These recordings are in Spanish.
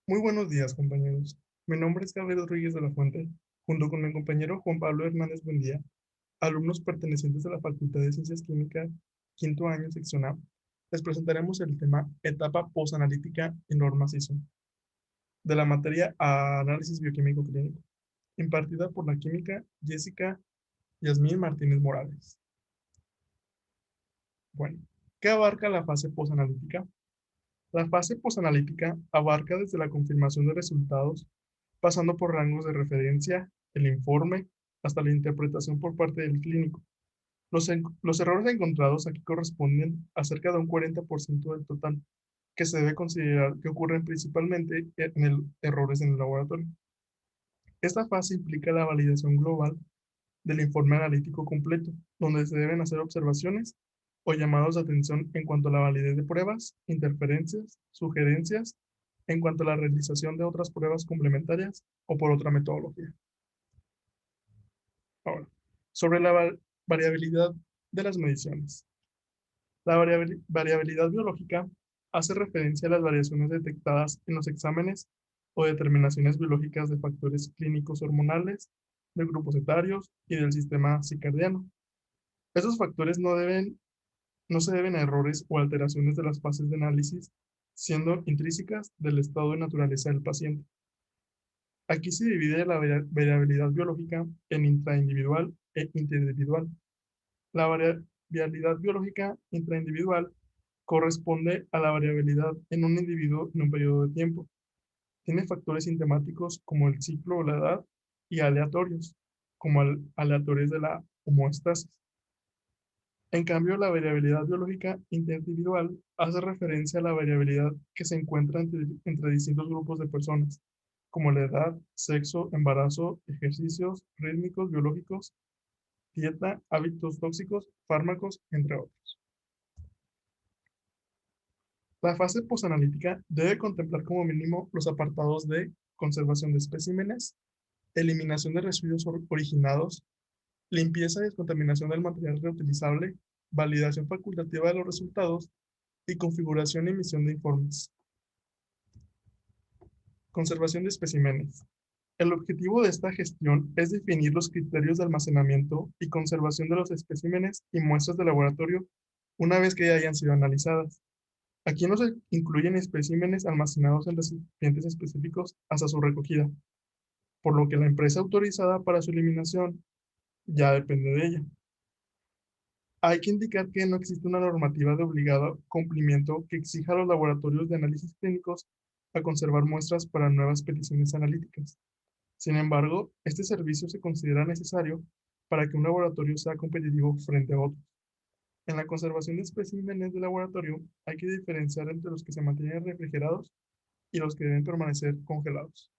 Muy buenos días, compañeros. Mi nombre es Gabriel Rodríguez de la Fuente, junto con mi compañero Juan Pablo Hernández Buendía, alumnos pertenecientes a la Facultad de Ciencias Químicas, quinto año, sección A. Les presentaremos el tema Etapa Posanalítica en normas ISO, de la materia Análisis Bioquímico Clínico, impartida por la química Jessica Yasmín Martínez Morales. Bueno, ¿qué abarca la fase posanalítica? La fase posanalítica abarca desde la confirmación de resultados, pasando por rangos de referencia, el informe, hasta la interpretación por parte del clínico. Los errores encontrados aquí corresponden a cerca de un 40% del total, que se debe considerar que ocurren principalmente errores en el laboratorio. Esta fase implica la validación global del informe analítico completo, donde se deben hacer observaciones o llamados de atención en cuanto a la validez de pruebas, interferencias, sugerencias, en cuanto a la realización de otras pruebas complementarias o por otra metodología. Ahora, sobre la variabilidad de las mediciones. La variabilidad biológica hace referencia a las variaciones detectadas en los exámenes o determinaciones biológicas de factores clínicos hormonales, de grupos etarios y del sistema circadiano. Esos factores no se deben a errores o alteraciones de las fases de análisis, siendo intrínsecas del estado de naturaleza del paciente. Aquí se divide la variabilidad biológica en intraindividual e interindividual. La variabilidad biológica intraindividual corresponde a la variabilidad en un individuo en un periodo de tiempo. Tiene factores sintomáticos como el ciclo o la edad y aleatorios, como aleatorios de la homeostasis. En cambio, la variabilidad biológica interindividual hace referencia a la variabilidad que se encuentra entre distintos grupos de personas, como la edad, sexo, embarazo, ejercicios rítmicos, biológicos, dieta, hábitos tóxicos, fármacos, entre otros. La fase posanalítica debe contemplar como mínimo los apartados de conservación de especímenes, eliminación de residuos originados, limpieza y descontaminación del material reutilizable, validación facultativa de los resultados y configuración y emisión de informes. Conservación de especímenes. El objetivo de esta gestión es definir los criterios de almacenamiento y conservación de los especímenes y muestras de laboratorio una vez que ya hayan sido analizadas. Aquí no se incluyen especímenes almacenados en recipientes específicos hasta su recogida, por lo que la empresa autorizada para su eliminación ya depende de ella. Hay que indicar que no existe una normativa de obligado cumplimiento que exija a los laboratorios de análisis clínicos a conservar muestras para nuevas peticiones analíticas. Sin embargo, este servicio se considera necesario para que un laboratorio sea competitivo frente a otros. En la conservación de especímenes de laboratorio hay que diferenciar entre los que se mantienen refrigerados y los que deben permanecer congelados.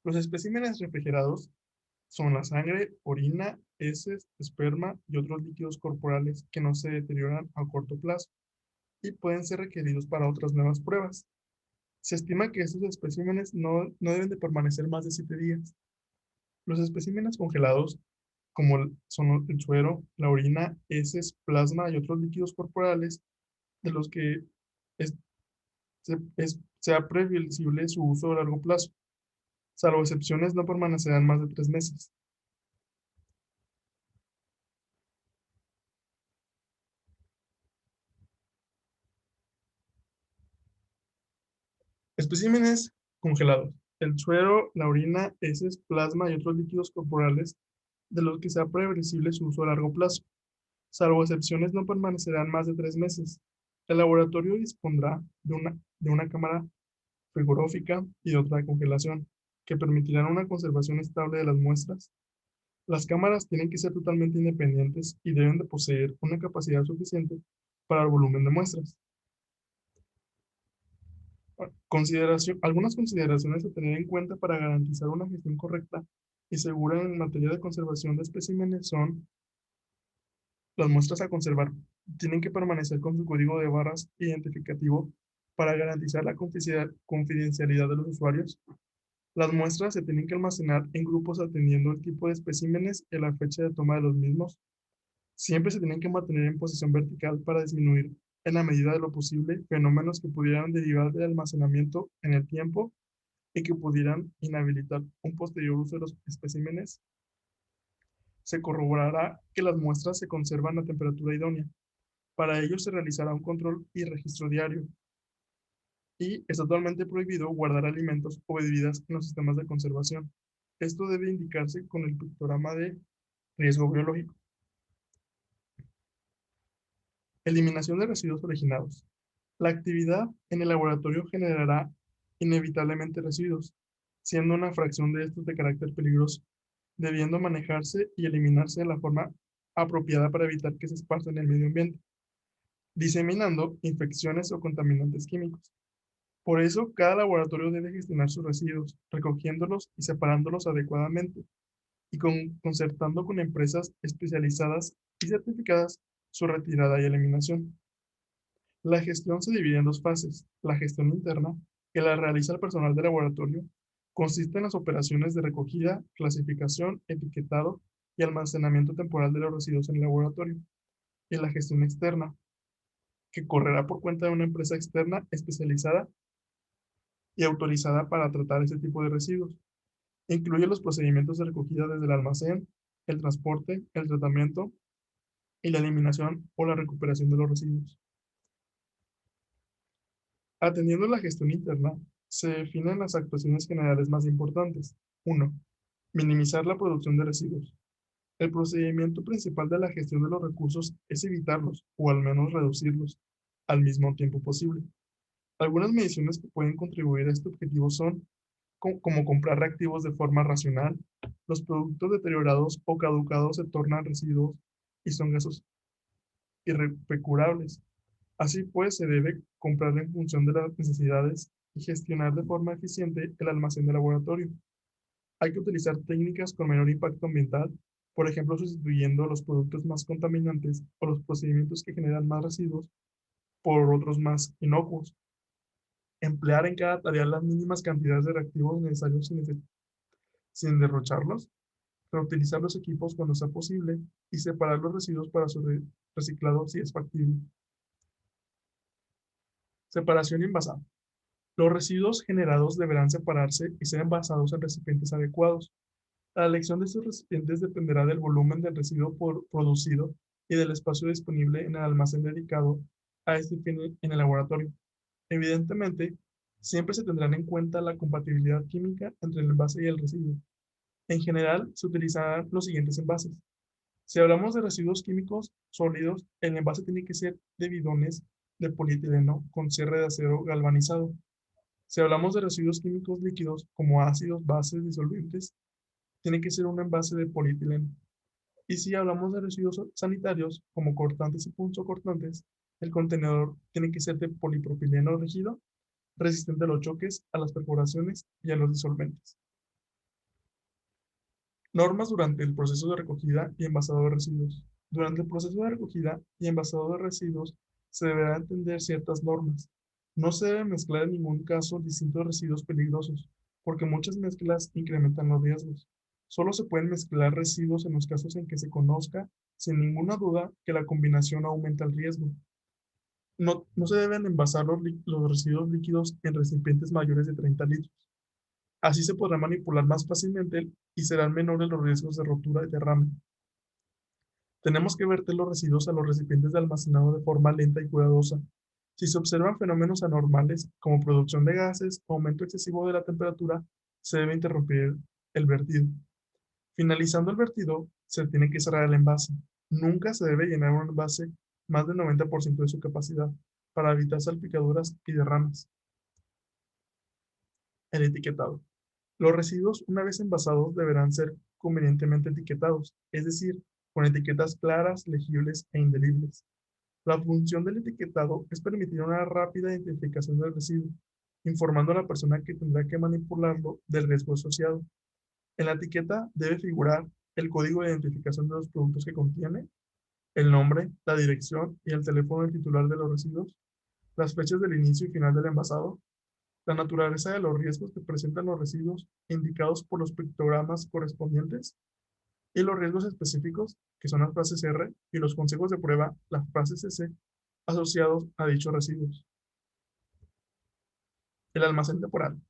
Los especímenes refrigerados son la sangre, orina, heces, esperma y otros líquidos corporales que no se deterioran a corto plazo y pueden ser requeridos para otras nuevas pruebas. Se estima que estos especímenes no deben de permanecer más de 7 días. Los especímenes congelados, como son el suero, la orina, heces, plasma y otros líquidos corporales, de los que es, sea previsible su uso a largo plazo. Salvo excepciones, no permanecerán más de 3 meses. Especímenes congelados. El suero, la orina, heces, plasma y otros líquidos corporales de los que sea previsible su uso a largo plazo. Salvo excepciones, no permanecerán más de 3 meses. El laboratorio dispondrá de una cámara frigorífica y de otra de congelación, que permitirán una conservación estable de las muestras. Las cámaras tienen que ser totalmente independientes y deben de poseer una capacidad suficiente para el volumen de muestras. Algunas consideraciones a tener en cuenta para garantizar una gestión correcta y segura en materia de conservación de especímenes son: las muestras a conservar tienen que permanecer con su código de barras identificativo para garantizar la confidencialidad de los usuarios. Las muestras se tienen que almacenar en grupos atendiendo el tipo de especímenes y la fecha de toma de los mismos. Siempre se tienen que mantener en posición vertical para disminuir en la medida de lo posible, fenómenos que pudieran derivar del almacenamiento en el tiempo y que pudieran inhabilitar un posterior uso de los especímenes. Se corroborará que las muestras se conservan a temperatura idónea. Para ello se realizará un control y registro diario, y es totalmente prohibido guardar alimentos o bebidas en los sistemas de conservación. Esto debe indicarse con el pictograma de riesgo biológico. Eliminación de residuos originados. La actividad en el laboratorio generará inevitablemente residuos, siendo una fracción de estos de carácter peligroso, debiendo manejarse y eliminarse de la forma apropiada para evitar que se esparza en el medio ambiente, diseminando infecciones o contaminantes químicos. Por eso, cada laboratorio debe gestionar sus residuos, recogiéndolos y separándolos adecuadamente, y concertando con empresas especializadas y certificadas su retirada y eliminación. La gestión se divide en dos fases. La gestión interna, que la realiza el personal de laboratorio, consiste en las operaciones de recogida, clasificación, etiquetado y almacenamiento temporal de los residuos en el laboratorio. Y la gestión externa, que correrá por cuenta de una empresa externa especializada y autorizada para tratar ese tipo de residuos. Incluye los procedimientos de recogida desde el almacén, el transporte, el tratamiento y la eliminación o la recuperación de los residuos. Atendiendo la gestión interna, se definen las actuaciones generales más importantes. 1. Minimizar la producción de residuos. El procedimiento principal de la gestión de los recursos es evitarlos, o al menos reducirlos, al mismo tiempo posible. Algunas mediciones que pueden contribuir a este objetivo son como comprar reactivos de forma racional. Los productos deteriorados o caducados se tornan residuos y son gases irrecuperables. Así pues, se debe comprar en función de las necesidades y gestionar de forma eficiente el almacén de laboratorio. Hay que utilizar técnicas con menor impacto ambiental, por ejemplo, sustituyendo los productos más contaminantes o los procedimientos que generan más residuos por otros más inocuos. Emplear en cada tarea las mínimas cantidades de reactivos necesarios sin derrocharlos. Reutilizar los equipos cuando sea posible y separar los residuos para su reciclado si es factible. Separación y envasado. Los residuos generados deberán separarse y ser envasados en recipientes adecuados. La elección de estos recipientes dependerá del volumen del residuo producido y del espacio disponible en el almacén dedicado a este fin en el laboratorio. Evidentemente, siempre se tendrán en cuenta la compatibilidad química entre el envase y el residuo. En general, se utilizarán los siguientes envases. Si hablamos de residuos químicos sólidos, el envase tiene que ser de bidones de polietileno con cierre de acero galvanizado. Si hablamos de residuos químicos líquidos como ácidos, bases, disolventes, tiene que ser un envase de polietileno. Y si hablamos de residuos sanitarios como cortantes y punzocortantes, el contenedor tiene que ser de polipropileno rígido, resistente a los choques, a las perforaciones y a los disolventes. Normas durante el proceso de recogida y envasado de residuos. Durante el proceso de recogida y envasado de residuos se deberán entender ciertas normas. No se debe mezclar en ningún caso distintos residuos peligrosos, porque muchas mezclas incrementan los riesgos. Solo se pueden mezclar residuos en los casos en que se conozca sin ninguna duda que la combinación aumenta el riesgo. No se deben envasar los residuos líquidos en recipientes mayores de 30 litros. Así se podrá manipular más fácilmente y serán menores los riesgos de rotura y derrame. Tenemos que verter los residuos a los recipientes de almacenado de forma lenta y cuidadosa. Si se observan fenómenos anormales como producción de gases o aumento excesivo de la temperatura, se debe interrumpir el vertido. Finalizando el vertido, se tiene que cerrar el envase. Nunca se debe llenar un envase más del 90% de su capacidad para evitar salpicaduras y derrames. El etiquetado. Los residuos, una vez envasados, deberán ser convenientemente etiquetados, es decir, con etiquetas claras, legibles e indelebles. La función del etiquetado es permitir una rápida identificación del residuo, informando a la persona que tendrá que manipularlo del riesgo asociado. En la etiqueta debe figurar el código de identificación de los productos que contiene, el nombre, la dirección y el teléfono del titular de los residuos, las fechas del inicio y final del envasado, la naturaleza de los riesgos que presentan los residuos indicados por los pictogramas correspondientes y los riesgos específicos, que son las frases R, y los consejos de prueba, las frases S, asociados a dichos residuos. El almacén temporal.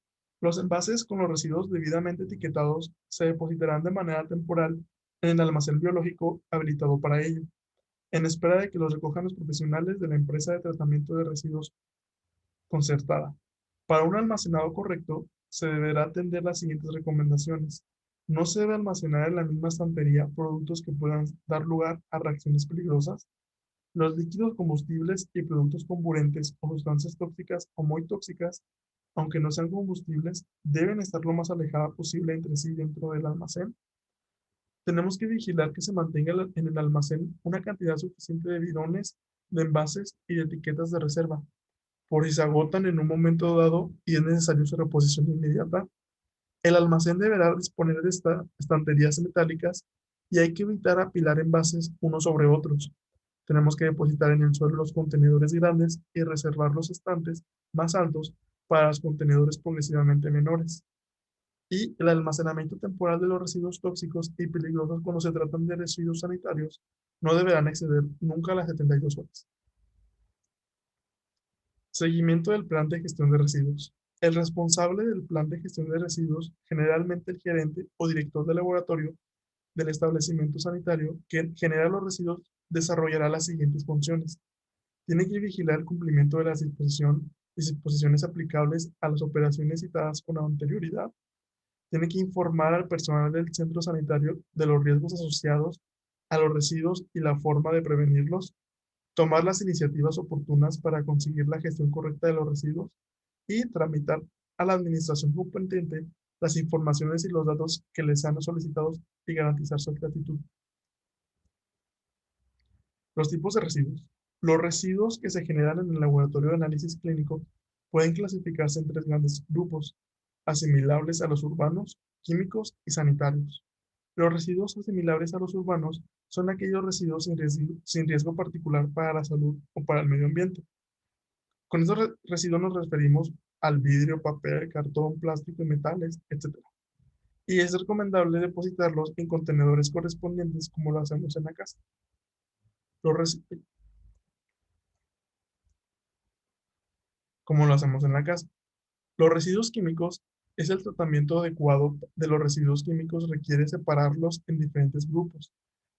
Los envases con los residuos debidamente etiquetados se depositarán de manera temporal en el almacén biológico habilitado para ello, en espera de que los recojan los profesionales de la empresa de tratamiento de residuos concertada. Para un almacenado correcto, se deberá atender las siguientes recomendaciones. No se debe almacenar en la misma estantería productos que puedan dar lugar a reacciones peligrosas. Los líquidos combustibles y productos comburentes o sustancias tóxicas o muy tóxicas, aunque no sean combustibles, deben estar lo más alejada posible entre sí dentro del almacén. Tenemos que vigilar que se mantenga en el almacén una cantidad suficiente de bidones, de envases y de etiquetas de reserva, por si se agotan en un momento dado y es necesario su reposición inmediata. El almacén deberá disponer de estanterías metálicas y hay que evitar apilar envases unos sobre otros. Tenemos que depositar en el suelo los contenedores grandes y reservar los estantes más altos para los contenedores progresivamente menores. Y el almacenamiento temporal de los residuos tóxicos y peligrosos cuando se tratan de residuos sanitarios no deberán exceder nunca las 72 horas. Seguimiento del plan de gestión de residuos. El responsable del plan de gestión de residuos, generalmente el gerente o director de laboratorio del establecimiento sanitario que genera los residuos, desarrollará las siguientes funciones. Tiene que vigilar el cumplimiento de las disposiciones aplicables a las operaciones citadas con anterioridad. Tiene que informar al personal del centro sanitario de los riesgos asociados a los residuos y la forma de prevenirlos. Tomar las iniciativas oportunas para conseguir la gestión correcta de los residuos y tramitar a la administración competente las informaciones y los datos que les sean solicitados y garantizar su gratitud. Los tipos de residuos. Los residuos que se generan en el laboratorio de análisis clínico pueden clasificarse en tres grandes grupos, asimilables a los urbanos, químicos y sanitarios. Los residuos asimilables a los urbanos son aquellos residuos sin riesgo particular para la salud o para el medio ambiente. Con estos residuos nos referimos al vidrio, papel, cartón, plástico y metales, etc. Y es recomendable depositarlos en contenedores correspondientes como lo hacemos en la casa. Los res- como lo hacemos en la casa. Los residuos químicos es el tratamiento adecuado de los residuos químicos requiere separarlos en diferentes grupos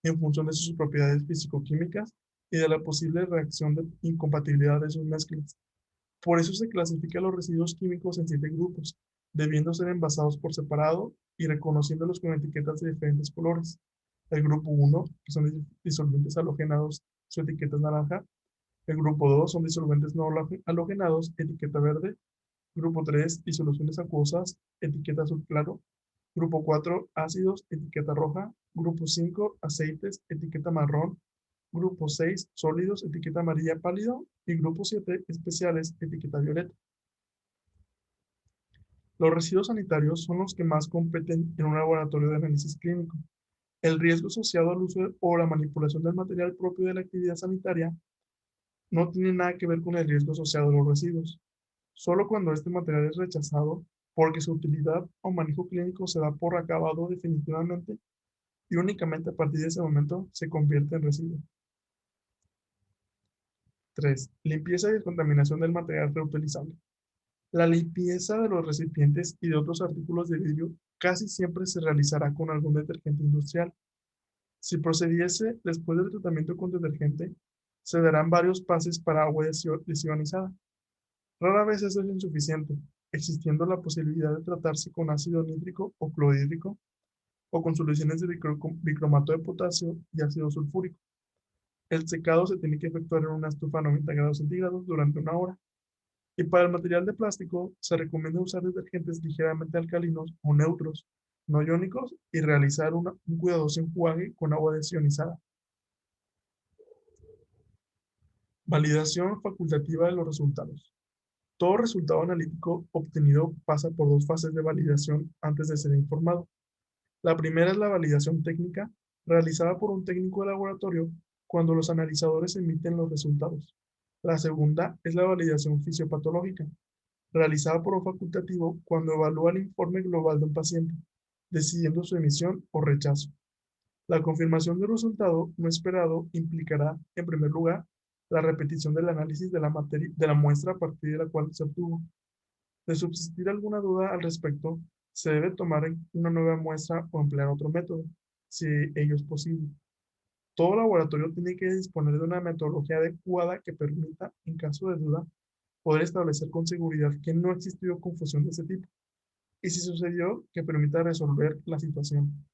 en función de sus propiedades físico-químicas y de la posible reacción de incompatibilidad de sus mezclas. Por eso se clasifican los residuos químicos en 7 grupos, debiendo ser envasados por separado y reconociéndolos con etiquetas de diferentes colores. El grupo 1, que son disolventes halogenados, su etiqueta es naranja. El grupo 2 son disolventes no halogenados, etiqueta verde. Grupo 3, disoluciones acuosas, etiqueta azul claro. Grupo 4, ácidos, etiqueta roja. Grupo 5, aceites, etiqueta marrón. Grupo 6, sólidos, etiqueta amarilla pálido. Y grupo 7, especiales, etiqueta violeta. Los residuos sanitarios son los que más competen en un laboratorio de análisis clínico. El riesgo asociado al uso o la manipulación del material propio de la actividad sanitaria no tiene nada que ver con el riesgo asociado a los residuos. Solo cuando este material es rechazado porque su utilidad o manejo clínico se da por acabado definitivamente y únicamente a partir de ese momento se convierte en residuo. 3. Limpieza y descontaminación del material reutilizable. La limpieza de los recipientes y de otros artículos de vidrio casi siempre se realizará con algún detergente industrial. Si procediese después del tratamiento con detergente, se darán varios pases para agua desionizada. Rara vez eso es insuficiente, existiendo la posibilidad de tratarse con ácido nítrico o clorhídrico o con soluciones de bicromato de potasio y ácido sulfúrico. El secado se tiene que efectuar en una estufa a 90 grados centígrados durante 1 hora. Y para el material de plástico se recomienda usar detergentes ligeramente alcalinos o neutros, no iónicos, y realizar un cuidadoso enjuague con agua desionizada. Validación facultativa de los resultados. Todo resultado analítico obtenido pasa por 2 fases de validación antes de ser informado. La primera es la validación técnica, realizada por un técnico de laboratorio cuando los analizadores emiten los resultados. La segunda es la validación fisiopatológica, realizada por un facultativo cuando evalúa el informe global de un paciente, decidiendo su emisión o rechazo. La confirmación del resultado no esperado implicará, en primer lugar, la repetición del análisis de la materia, de la muestra a partir de la cual se obtuvo. De subsistir alguna duda al respecto, se debe tomar una nueva muestra o emplear otro método, si ello es posible. Todo laboratorio tiene que disponer de una metodología adecuada que permita, en caso de duda, poder establecer con seguridad que no existió confusión de ese tipo, y si sucedió, que permita resolver la situación.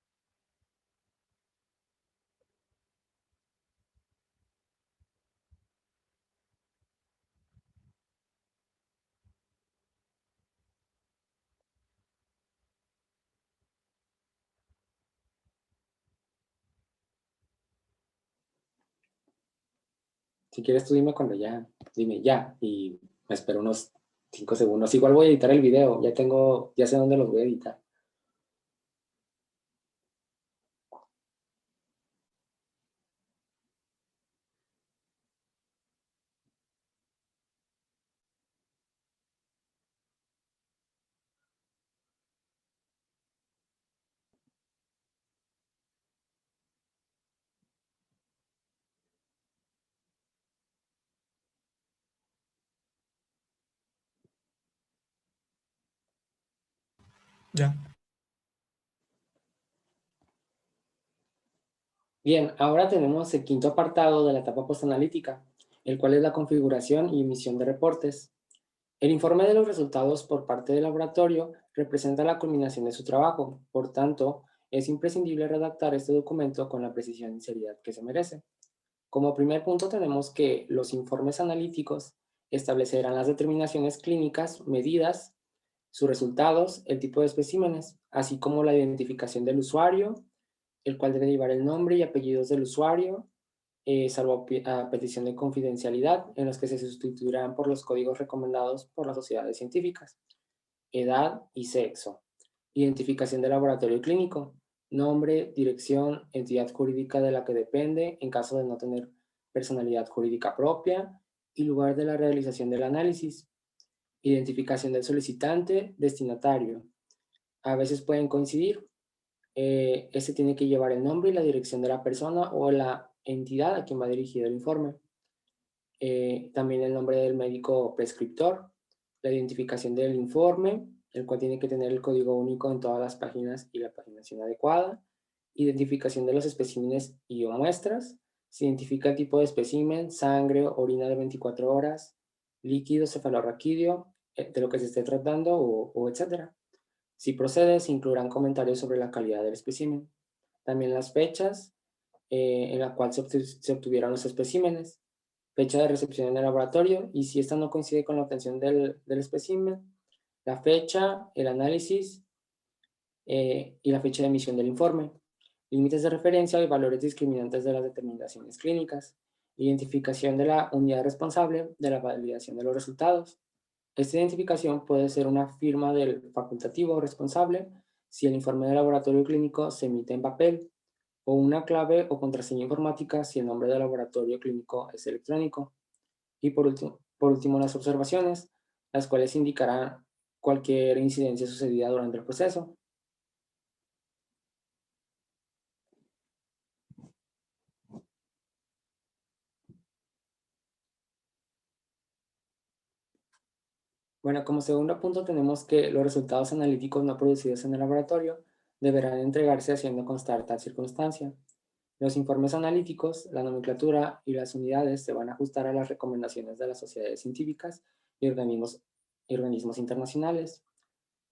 Si quieres tú dime cuando ya, dime ya, y me espero unos 5 segundos. Igual voy a editar el video, ya sé dónde los voy a editar. Ya. Bien, ahora tenemos el quinto apartado de la etapa postanalítica, el cual es la configuración y emisión de reportes. El informe de los resultados por parte del laboratorio representa la culminación de su trabajo, por tanto, es imprescindible redactar este documento con la precisión y seriedad que se merece. Como primer punto tenemos que los informes analíticos establecerán las determinaciones clínicas, medidas, sus resultados, el tipo de especímenes, así como la identificación del usuario, el cual debe llevar el nombre y apellidos del usuario, salvo a petición de confidencialidad, en los que se sustituirán por los códigos recomendados por las sociedades científicas, edad y sexo, identificación del laboratorio clínico, nombre, dirección, entidad jurídica de la que depende en caso de no tener personalidad jurídica propia y lugar de la realización del análisis, identificación del solicitante, destinatario. A veces pueden coincidir. Este tiene que llevar el nombre y la dirección de la persona o la entidad a quien va dirigido el informe. También el nombre del médico prescriptor, la identificación del informe, el cual tiene que tener el código único en todas las páginas y la paginación adecuada, identificación de los especímenes y o muestras, se identifica el tipo de espécimen, sangre, orina de 24 horas, líquido cefalorraquídeo, de lo que se esté tratando o etcétera. Si procede, se incluirán comentarios sobre la calidad del espécimen. También las fechas en la cual se obtuvieron los especímenes, fecha de recepción en el laboratorio y si esta no coincide con la obtención del espécimen, la fecha, el análisis y la fecha de emisión del informe, límites de referencia y valores discriminantes de las determinaciones clínicas, identificación de la unidad responsable de la validación de los resultados. Esta identificación puede ser una firma del facultativo responsable si el informe de laboratorio clínico se emite en papel, o una clave o contraseña informática si el nombre del laboratorio clínico es electrónico. Y por último, las observaciones, las cuales indicarán cualquier incidencia sucedida durante el proceso. Bueno, como segundo punto tenemos que los resultados analíticos no producidos en el laboratorio deberán entregarse haciendo constar tal circunstancia. Los informes analíticos, la nomenclatura y las unidades se van a ajustar a las recomendaciones de las sociedades científicas y organismos internacionales.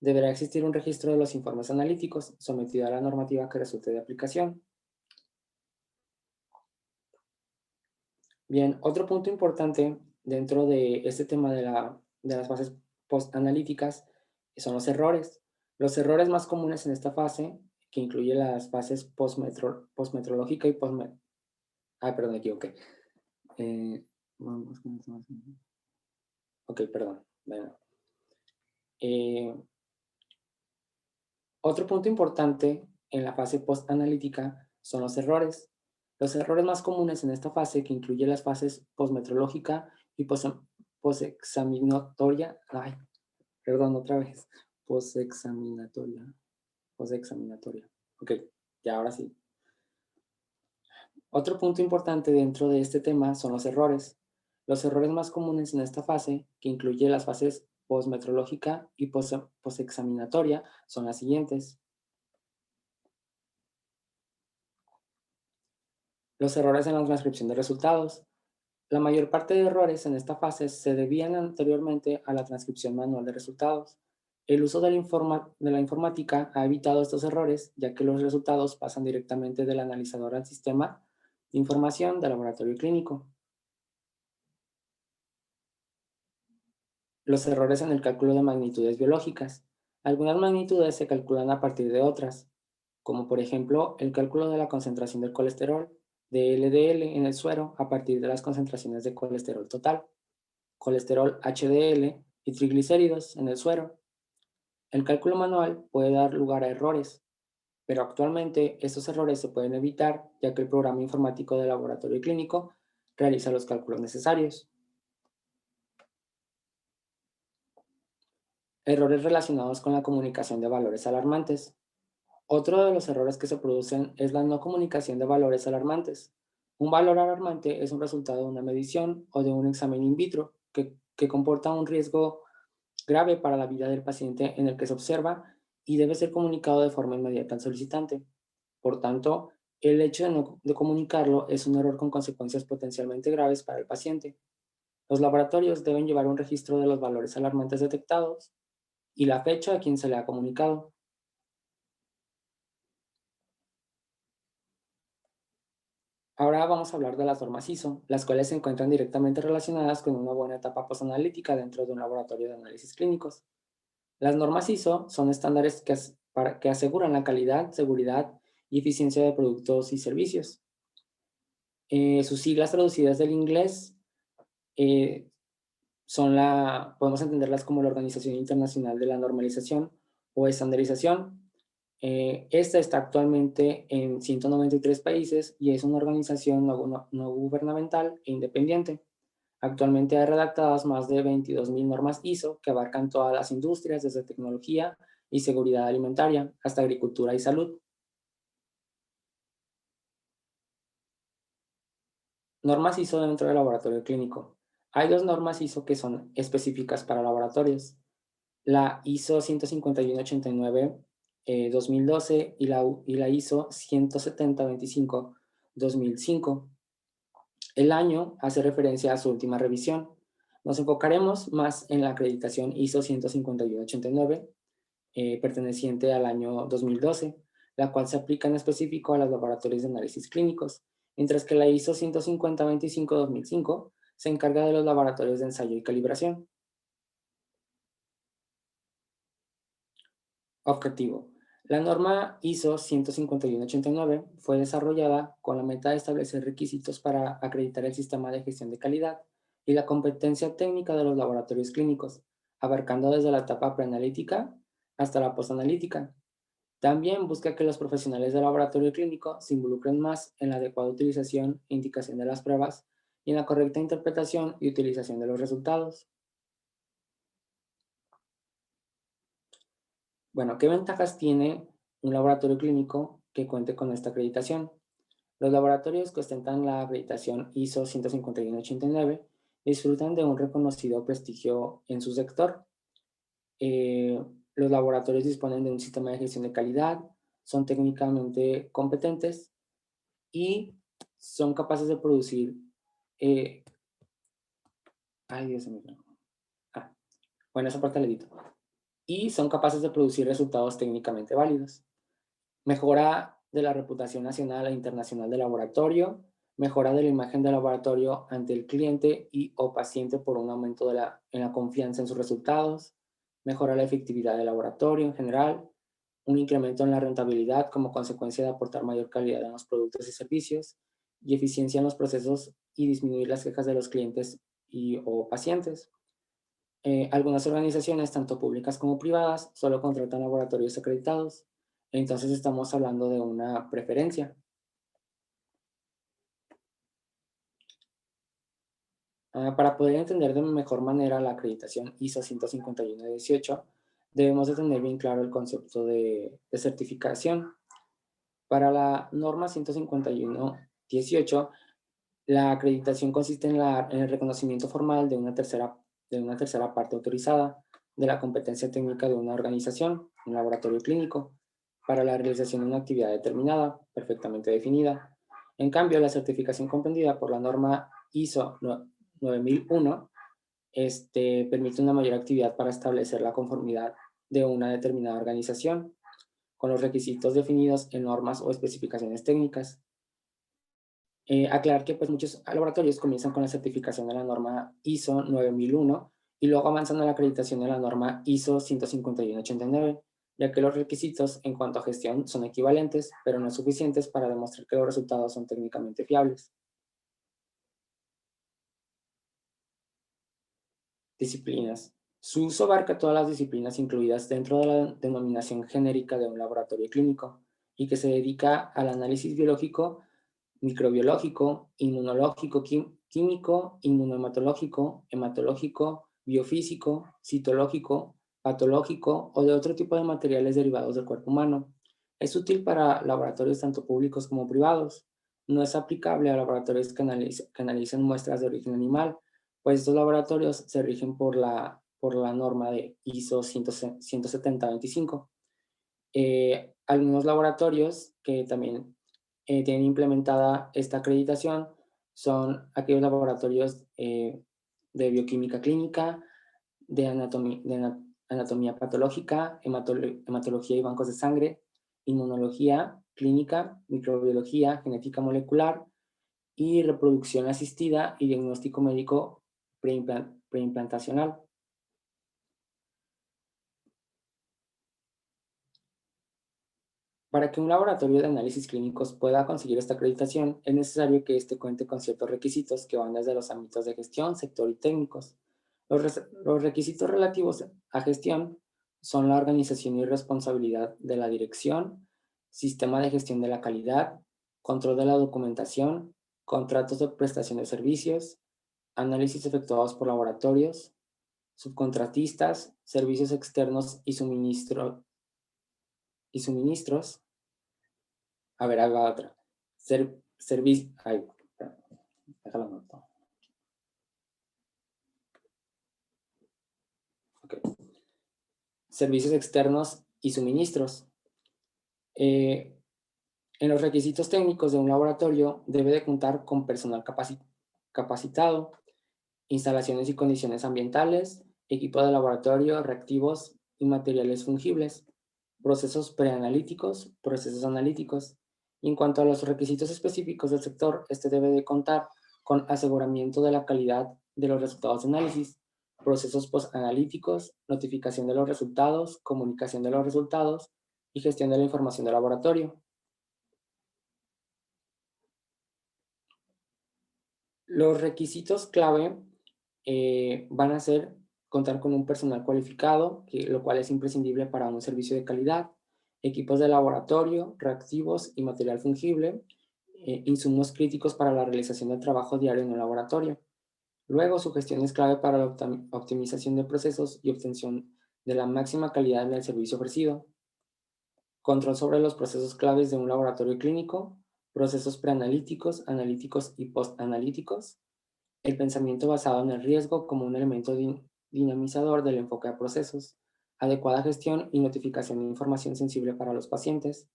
Deberá existir un registro de los informes analíticos sometido a la normativa que resulte de aplicación. Bien, otro punto importante dentro de este tema de las fases post-analíticas son los errores. Los errores más comunes en esta fase, que incluye las fases postmetrológica y postmet... Ah, perdón, me equivoqué. Ok, perdón. Bueno. Otro punto importante en la fase post-analítica son los errores. Los errores más comunes en esta fase, que incluye las fases postmetrológica y posexaminatoria, ay, perdón, otra vez, posexaminatoria, ok, ya ahora sí. Otro punto importante dentro de este tema son los errores. Los errores más comunes en esta fase, que incluye las fases postmetrológica y postexaminatoria, son las siguientes. Los errores en la transcripción de resultados. La mayor parte de errores en esta fase se debían anteriormente a la transcripción manual de resultados. El uso de la informática ha evitado estos errores, ya que los resultados pasan directamente del analizador al sistema de información del laboratorio clínico. Los errores en el cálculo de magnitudes biológicas. Algunas magnitudes se calculan a partir de otras, como por ejemplo el cálculo de la concentración del colesterol de LDL en el suero a partir de las concentraciones de colesterol total, colesterol HDL y triglicéridos en el suero. El cálculo manual puede dar lugar a errores, pero actualmente estos errores se pueden evitar ya que el programa informático del laboratorio clínico realiza los cálculos necesarios. Errores relacionados con la comunicación de valores alarmantes. Otro de los errores que se producen es la no comunicación de valores alarmantes. Un valor alarmante es un resultado de una medición o de un examen in vitro que comporta un riesgo grave para la vida del paciente en el que se observa y debe ser comunicado de forma inmediata al solicitante. Por tanto, el hecho de comunicarlo es un error con consecuencias potencialmente graves para el paciente. Los laboratorios deben llevar un registro de los valores alarmantes detectados y la fecha a quien se le ha comunicado. Ahora vamos a hablar de las normas ISO, las cuales se encuentran directamente relacionadas con una buena etapa postanalítica dentro de un laboratorio de análisis clínicos. Las normas ISO son estándares que aseguran la calidad, seguridad y eficiencia de productos y servicios. Sus siglas traducidas del inglés eh, podemos entenderlas como la Organización Internacional de la Normalización o Estandarización. Esta está actualmente en 193 países y es una organización no gubernamental e independiente. Actualmente hay redactadas más de 22.000 normas ISO que abarcan todas las industrias, desde tecnología y seguridad alimentaria hasta agricultura y salud. Normas ISO dentro del laboratorio clínico. Hay dos normas ISO que son específicas para laboratorios. La ISO 15189 2012 y la ISO 17025 2005. El año hace referencia a su última revisión. Nos enfocaremos más en la acreditación ISO 15189, perteneciente al año 2012, la cual se aplica en específico a los laboratorios de análisis clínicos, mientras que la ISO 15025-2005 se encarga de los laboratorios de ensayo y calibración. Objetivo. La norma ISO 15189 fue desarrollada con la meta de establecer requisitos para acreditar el sistema de gestión de calidad y la competencia técnica de los laboratorios clínicos, abarcando desde la etapa preanalítica hasta la postanalítica. También busca que los profesionales del laboratorio clínico se involucren más en la adecuada utilización e indicación de las pruebas y en la correcta interpretación y utilización de los resultados. Bueno, ¿qué ventajas tiene un laboratorio clínico que cuente con esta acreditación? Los laboratorios que ostentan la acreditación ISO 15189 disfrutan de un reconocido prestigio en su sector. Los laboratorios disponen de un sistema de gestión de calidad, son técnicamente competentes y son capaces de producir. eh, ay, Dios mío. Ah, bueno, esa parte la edito. Y son capaces de producir resultados técnicamente válidos. Mejora de la reputación nacional e internacional del laboratorio, mejora de la imagen del laboratorio ante el cliente y o paciente por un aumento en la confianza en sus resultados, mejora la efectividad del laboratorio en general, un incremento en la rentabilidad como consecuencia de aportar mayor calidad en los productos y servicios y eficiencia en los procesos y disminuir las quejas de los clientes y o pacientes. Algunas organizaciones, tanto públicas como privadas, solo contratan laboratorios acreditados. Entonces estamos hablando de una preferencia. Para poder entender de mejor manera la acreditación ISO 15118, debemos de tener bien claro el concepto de certificación. Para la norma 15118, La acreditación consiste en el reconocimiento formal de una tercera parte autorizada de la competencia técnica de una organización, un laboratorio clínico, para la realización de una actividad determinada, perfectamente definida. En cambio, la certificación comprendida por la norma ISO 9001 permite una mayor actividad para establecer la conformidad de una determinada organización con los requisitos definidos en normas o especificaciones técnicas. Aclarar que pues, muchos laboratorios comienzan con la certificación de la norma ISO 9001 y luego avanzan a la acreditación de la norma ISO 15189, ya que los requisitos en cuanto a gestión son equivalentes, pero no suficientes para demostrar que los resultados son técnicamente fiables. Disciplinas. Su uso abarca todas las disciplinas incluidas dentro de la denominación genérica de un laboratorio clínico y que se dedica al análisis biológico, microbiológico, inmunológico, químico, inmunohematológico, hematológico, biofísico, citológico, patológico o de otro tipo de materiales derivados del cuerpo humano. Es útil para laboratorios tanto públicos como privados. No es aplicable a laboratorios que analicen muestras de origen animal, pues estos laboratorios se rigen por la norma de ISO 17025. Algunos laboratorios que también tienen implementada esta acreditación son aquellos laboratorios de bioquímica clínica, de anatomía patológica, hematología y bancos de sangre, inmunología clínica, microbiología, genética molecular y reproducción asistida y diagnóstico médico preimplantacional. Para que un laboratorio de análisis clínicos pueda conseguir esta acreditación, es necesario que éste cuente con ciertos requisitos que van desde los ámbitos de gestión, sector y técnicos. Los requisitos relativos a gestión son la organización y responsabilidad de la dirección, sistema de gestión de la calidad, control de la documentación, contratos de prestación de servicios, análisis efectuados por laboratorios, subcontratistas, servicios externos y suministros. A ver, haga otra. Servicio. Ay, déjalo anotar. Okay. Servicios externos y suministros. En los requisitos técnicos de un laboratorio debe de contar con personal capacitado, instalaciones y condiciones ambientales, equipo de laboratorio, reactivos y materiales fungibles, procesos preanalíticos, procesos analíticos. Y en cuanto a los requisitos específicos del sector, este debe de contar con aseguramiento de la calidad de los resultados de análisis, procesos postanalíticos, notificación de los resultados, comunicación de los resultados y gestión de la información del laboratorio. Los requisitos clave van a ser contar con un personal cualificado, lo cual es imprescindible para un servicio de calidad, equipos de laboratorio, reactivos y material fungible, insumos críticos para la realización del trabajo diario en el laboratorio. Luego, su gestión es clave para la optimización de procesos y obtención de la máxima calidad en el servicio ofrecido. Control sobre los procesos claves de un laboratorio clínico, procesos preanalíticos, analíticos y postanalíticos. El pensamiento basado en el riesgo como un elemento dinamizador del enfoque a procesos, adecuada gestión y notificación de información sensible para los pacientes,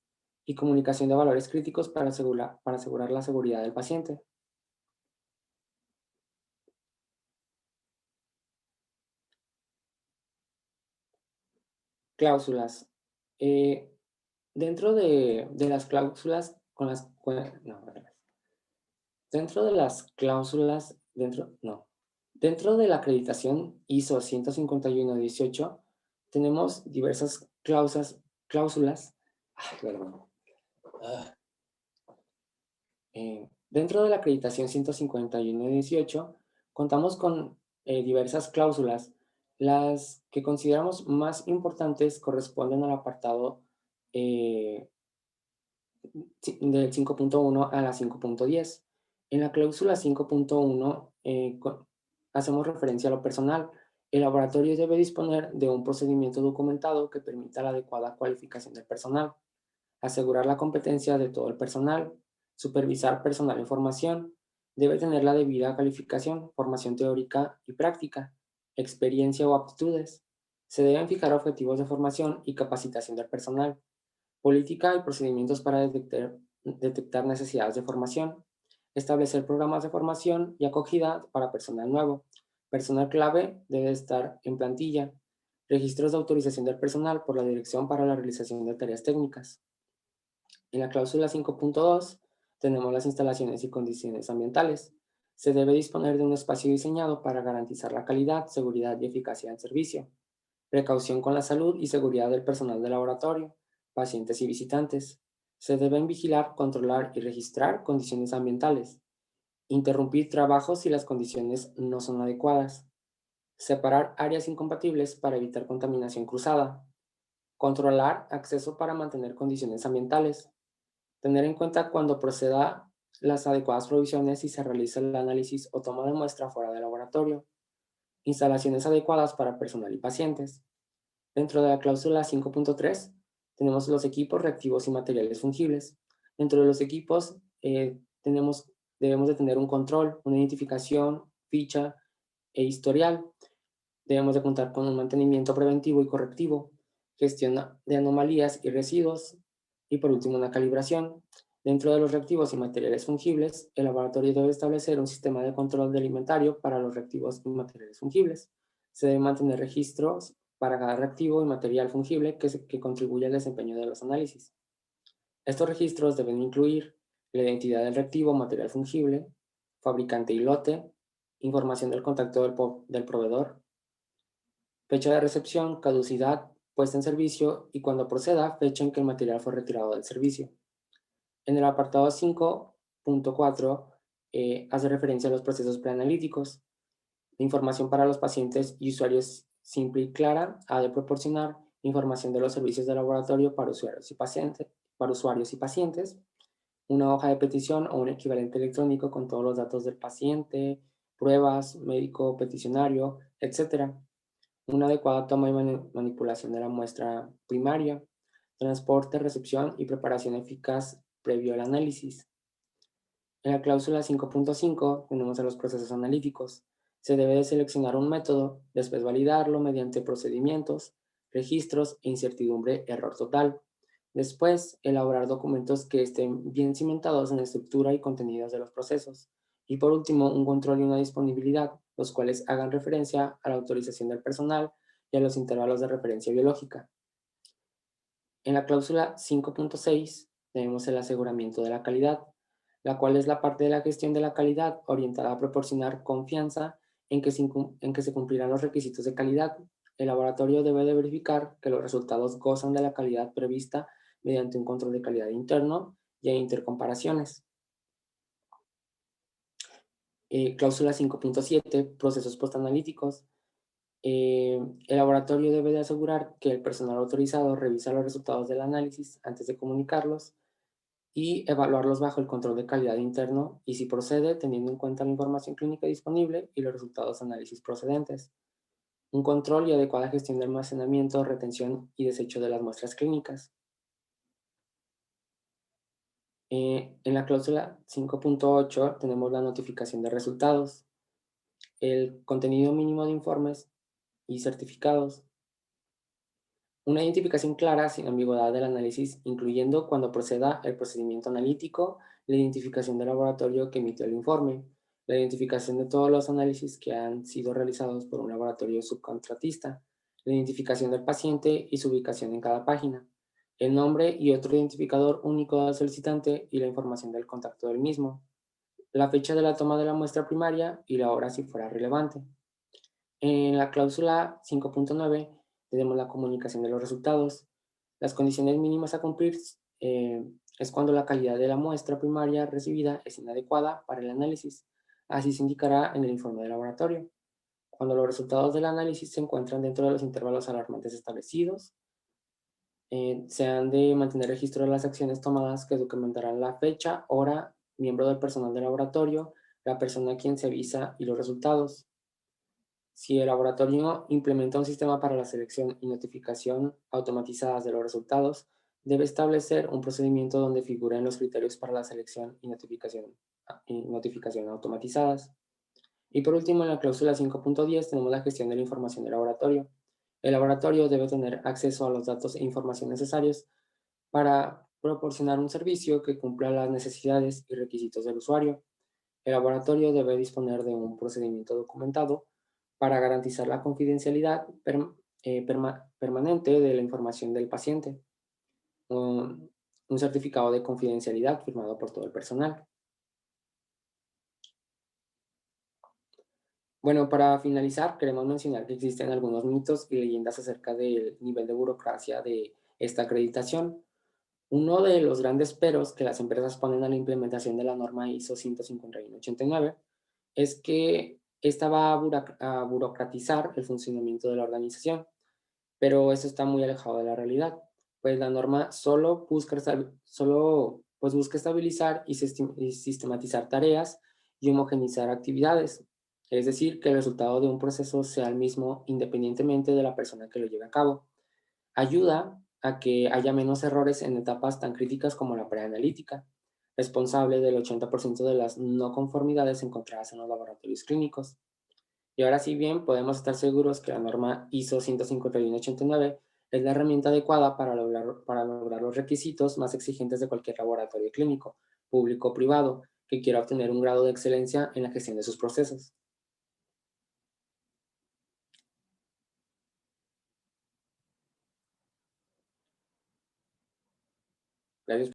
y comunicación de valores críticos para asegurar la seguridad del paciente. Cláusulas. Dentro de las cláusulas, dentro de las cláusulas, dentro de la acreditación ISO 15118, tenemos diversas cláusulas. Dentro de la acreditación 15118, contamos con diversas cláusulas. Las que consideramos más importantes corresponden al apartado del 5.1 a la 5.10. En la cláusula 5.1 hacemos referencia a lo personal. El laboratorio debe disponer de un procedimiento documentado que permita la adecuada cualificación del personal, asegurar la competencia de todo el personal, supervisar personal en formación, Debe tener la debida calificación, formación teórica y práctica, experiencia o aptitudes. Se deben fijar objetivos de formación y capacitación del personal, política y procedimientos para detectar necesidades de formación, establecer programas de formación y acogida para personal nuevo. Personal clave debe estar en plantilla. Registros de autorización del personal por la Dirección para la realización de tareas técnicas. En la cláusula 5.2 tenemos las instalaciones y condiciones ambientales. Se debe disponer de un espacio diseñado para garantizar la calidad, seguridad y eficacia del servicio. Precaución con la salud y seguridad del personal de laboratorio, pacientes y visitantes. Se deben vigilar, controlar y registrar condiciones ambientales. Interrumpir trabajos si las condiciones no son adecuadas. Separar áreas incompatibles para evitar contaminación cruzada. Controlar acceso para mantener condiciones ambientales. Tener en cuenta cuando proceda las adecuadas provisiones y se realiza el análisis o toma de muestra fuera del laboratorio. Instalaciones adecuadas para personal y pacientes. Dentro de la cláusula 5.3 tenemos los equipos, reactivos y materiales fungibles. Dentro de los equipos debemos de tener un control, una identificación, ficha e historial. Debemos de contar con un mantenimiento preventivo y correctivo, gestión de anomalías y residuos y por último una calibración. Dentro de los reactivos y materiales fungibles, el laboratorio debe establecer un sistema de control de inventario para los reactivos y materiales fungibles. Se deben mantener registros para cada reactivo y material fungible que contribuye al desempeño de los análisis. Estos registros deben incluir la identidad del reactivo o material fungible, fabricante y lote, información del contacto del proveedor, fecha de recepción, caducidad, puesta en servicio y cuando proceda, fecha en que el material fue retirado del servicio. En el apartado 5.4 hace referencia a los procesos preanalíticos. La información para los pacientes y usuarios simple y clara ha de proporcionar información de los servicios de laboratorio para usuarios y pacientes, una hoja de petición o un equivalente electrónico con todos los datos del paciente, pruebas, médico, peticionario, etc. Una adecuada toma y manipulación de la muestra primaria, transporte, recepción y preparación eficaz previo al análisis. En la cláusula 5.5 tenemos a los procesos analíticos. Se debe de seleccionar un método, después validarlo mediante procedimientos, registros e incertidumbre error total. Después, elaborar documentos que estén bien cimentados en la estructura y contenidos de los procesos. Y por último, un control y una disponibilidad, los cuales hagan referencia a la autorización del personal y a los intervalos de referencia biológica. En la cláusula 5.6 tenemos el aseguramiento de la calidad, la cual es la parte de la gestión de la calidad orientada a proporcionar confianza en que se cumplirán los requisitos de calidad. El laboratorio debe de verificar que los resultados gozan de la calidad prevista mediante un control de calidad interno y intercomparaciones. Cláusula 5.7, procesos postanalíticos. El laboratorio debe de asegurar que el personal autorizado revisa los resultados del análisis antes de comunicarlos y evaluarlos bajo el control de calidad interno y si procede teniendo en cuenta la información clínica disponible y los resultados de análisis procedentes. Un control y adecuada gestión de almacenamiento, retención y desecho de las muestras clínicas. En la cláusula 5.8 tenemos la notificación de resultados, el contenido mínimo de informes y certificados, una identificación clara sin ambigüedad del análisis, incluyendo cuando proceda el procedimiento analítico, la identificación del laboratorio que emitió el informe, la identificación de todos los análisis que han sido realizados por un laboratorio subcontratista, la identificación del paciente y su ubicación en cada página, el nombre y otro identificador único del solicitante y la información del contacto del mismo, la fecha de la toma de la muestra primaria y la hora si fuera relevante. En la cláusula 5.9 tenemos la comunicación de los resultados. Las condiciones mínimas a cumplir es cuando la calidad de la muestra primaria recibida es inadecuada para el análisis. Así se indicará en el informe de laboratorio. Cuando los resultados del análisis se encuentran dentro de los intervalos alarmantes establecidos, se han de mantener registro de las acciones tomadas que documentarán la fecha, hora, miembro del personal del laboratorio, la persona a quien se avisa y los resultados. Si el laboratorio implementa un sistema para la selección y notificación automatizadas de los resultados, debe establecer un procedimiento donde figuren los criterios para la selección y notificación y notificación automatizadas. Y por último, en la cláusula 5.10 tenemos la gestión de la información del laboratorio. El laboratorio debe tener acceso a los datos e información necesarios para proporcionar un servicio que cumpla las necesidades y requisitos del usuario. El laboratorio debe disponer de un procedimiento documentado para garantizar la confidencialidad permanente de la información del paciente, un certificado de confidencialidad firmado por todo el personal. Bueno, para finalizar, queremos mencionar que existen algunos mitos y leyendas acerca del nivel de burocracia de esta acreditación. Uno de los grandes peros que las empresas ponen a la implementación de la norma ISO 15189 es que esta va a burocratizar el funcionamiento de la organización, pero eso está muy alejado de la realidad, pues la norma busca estabilizar y sistematizar tareas y homogeneizar actividades, es decir, que el resultado de un proceso sea el mismo independientemente de la persona que lo lleve a cabo. Ayuda a que haya menos errores en etapas tan críticas como la preanalítica, responsable del 80% de las no conformidades encontradas en los laboratorios clínicos. Y ahora sí bien, podemos estar seguros que la norma ISO 15189 es la herramienta adecuada para lograr los requisitos más exigentes de cualquier laboratorio clínico, público o privado, que quiera obtener un grado de excelencia en la gestión de sus procesos. Gracias.